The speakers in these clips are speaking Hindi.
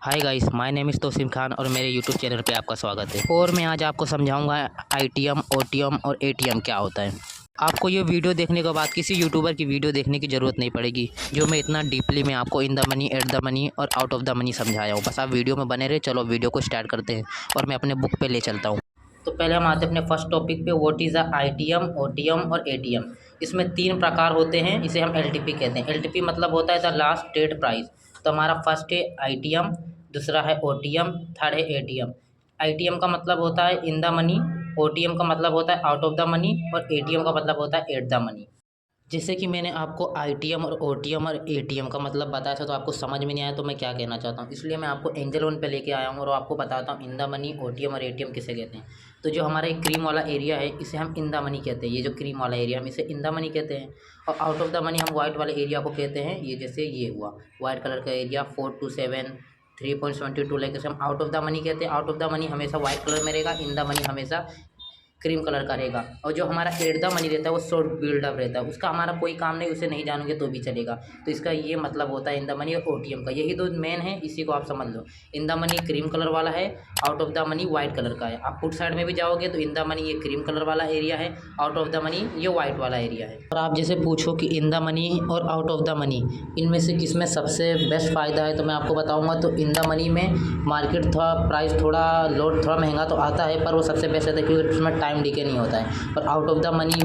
Hi guys, my name is Tosim Khan और मेरे यूट्यूब चैनल पे आपका स्वागत है। और मैं आज आपको समझाऊंगा आईटीएम, ओटीएम और एटीएम क्या होता है। आपको ये वीडियो देखने के बाद किसी यूट्यूबर की वीडियो देखने की ज़रूरत नहीं पड़ेगी, जो मैं इतना डीपली में आपको इन the money, at the money और आउट ऑफ द मनी समझाया हूँ। बस आप वीडियो में बने रहे। चलो वीडियो को स्टार्ट करते हैं और मैं अपने बुक पर ले चलता हूँ। तो पहले हम आते हैं अपने फर्स्ट टॉपिक पे, what is a ITM, OTM और एटीएम। इसमें 3 प्रकार होते हैं, इसे हम एलटीपी कहते हैं। एलटीपी मतलब होता है द लास्ट ट्रेड प्राइस। तो हमारा फर्स्ट है आईटीएम, दूसरा है ओटीएम, थर्ड है एटीएम। आईटीएम का मतलब होता है इन द मनी, ओटीएम का मतलब होता है आउट ऑफ द मनी और एटीएम का मतलब होता है एट द मनी। जैसे कि मैंने आपको आईटीएम और ओटीएम और एटीएम का मतलब बताया था, तो आपको समझ में नहीं आया तो मैं क्या कहना चाहता हूँ, इसलिए मैं आपको एंजल वन पे लेके आया हूँ और आपको बताता हूँ इन द मनी, ओटीएम और एटीएम किसे कहते हैं। तो जो हमारा एक क्रीम वाला एरिया है, इसे हम इन द मनी कहते हैं। ये जो क्रीम वाला एरिया हम इसे इन द मनी कहते हैं। और आउट ऑफ द मनी हम वाइट वाले एरिया को कहते हैं। ये जैसे ये हुआ वाइट कलर का एरिया 4 to 7, 3.72 लाइक, इसे हम आउट ऑफ द मनी कहते हैं। आउट ऑफ द मनी हमेशा वाइट कलर में रहेगा, इन द मनी हमेशा क्रीम कलर का रहेगा। और जो हमारा एट द मनी रहता है वो शॉर्ट बिल्डअप रहता है, उसका हमारा कोई काम नहीं, उसे नहीं जानोगे तो भी चलेगा। तो इसका ये मतलब होता है इन द मनी और ओटीएम का। यही दो मेन है, इसी को आप समझ लो। In the money cream colour वाला है, out of the money white colour का है। आप पुट साइड में भी जाओगे तो इन द मनी ये क्रीम कलर वाला एरिया है, आउट ऑफ द मनी ये वाइट वाला एरिया है। और आप जैसे पूछो कि इन द मनी और आउट ऑफ द मनी इनमें से किस में सबसे बेस्ट फ़ायदा है, तो मैं आपको बताऊँगा। तो इन द मनी में मार्केट थोड़ा प्राइस थोड़ा लोड थोड़ा महंगा तो आता है, पर वो सबसे बेस्ट रहता है क्योंकि उसमें टाइम डिके नहीं होता है। और आउट ऑफ द मनी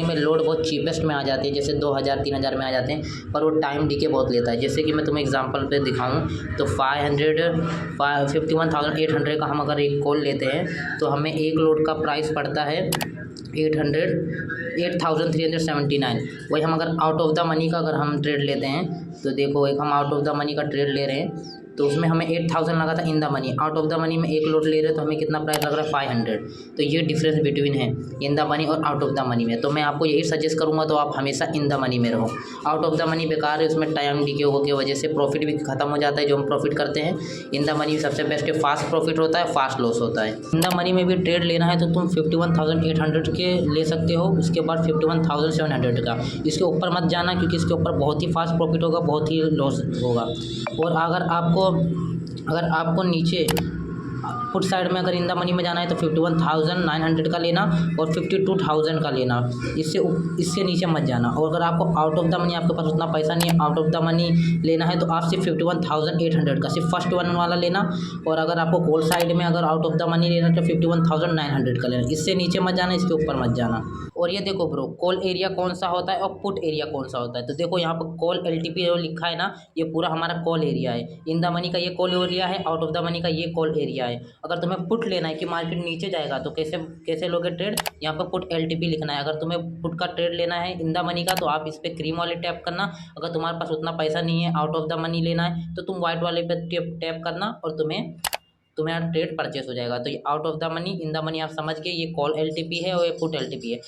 में लोड बहुत चीपेस्ट में आ जाती है, जैसे 2000 3000 में आ जाते हैं, पर वो टाइम डिके बहुत लेता है। जैसे कि मैं तुम्हें एग्जांपल पे दिखाऊं तो 51,800 का हम अगर एक कॉल लेते हैं तो हमें एक लोड का प्राइस पड़ता है 8379। वही हम अगर आउट ऑफ द मनी का अगर हम ट्रेड लेते हैं तो देखो, एक हम आउट ऑफ द मनी का ट्रेड ले रहे हैं तो उसमें हमें 8000 लगा था इन the money. Out of the money में एक लोड ले रहे हैं तो हमें कितना प्राइस लग रहा है 500। तो ये डिफरेंस बिटवीन है इन द मनी और आउट ऑफ द मनी में। तो मैं आपको यही सजेस्ट करूँगा, तो आप हमेशा इन द मनी में रहो। आउट ऑफ द मनी बेकार है, उसमें टाइम डिके की वजह से प्रॉफिट भी खत्म हो जाता है जो हम प्रॉफिट करते हैं। इन द मनी सबसे बेस्ट है, फास्ट प्रॉफिट होता है, फास्ट लॉस होता है। इन द मनी में भी ट्रेड लेना है तो तुम 51,800 के ले सकते हो, उसके बाद 51,700 का। इसके ऊपर मत जाना क्योंकि इसके ऊपर बहुत ही फास्ट प्रॉफिट होगा, बहुत ही लॉस होगा। और अगर आपको नीचे पुट साइड में अगर इन द मनी में जाना है तो 51,900 का लेना और 52,000 का लेना, इससे नीचे मत जाना। और अगर आपको आउट ऑफ द मनी, आपके पास उतना पैसा नहीं है आउट ऑफ द मनी लेना है, तो आप सिर्फ 51,800 का सिर्फ फर्स्ट वन वाला लेना। और अगर आपको कॉल साइड में अगर आउट ऑफ द मनी लेना तो 51,900 का लेना, इससे नीचे मत जाना, इसके ऊपर मत जाना। और ये देखो ब्रो, कॉल एरिया कौन सा होता है और पुट एरिया कौन सा होता है। तो देखो यहाँ पर कॉल एलटीपी जो लिखा है ना, ये पूरा हमारा कॉल एरिया है। इन द मनी का ये कॉल एरिया है, आउट ऑफ द मनी का ये कॉल एरिया है। अगर तुम्हें पुट लेना है कि मार्केट नीचे जाएगा तो कैसे लोगे ट्रेड, यहाँ पर पुट एलटीपी लिखना है। अगर तुम्हें पुट का ट्रेड लेना है इन द मनी का तो आप इस पर क्रीम वाले टैप करना। अगर तुम्हारे पास उतना पैसा नहीं है, आउट ऑफ द मनी लेना है, तो तुम व्हाइट वाले पे टैप करना और तुम्हें ट्रेड परचेस हो जाएगा। तो ये out of the money, in the money आप समझ के, ये कॉल एलटीपी है और ये पुट एलटीपी है।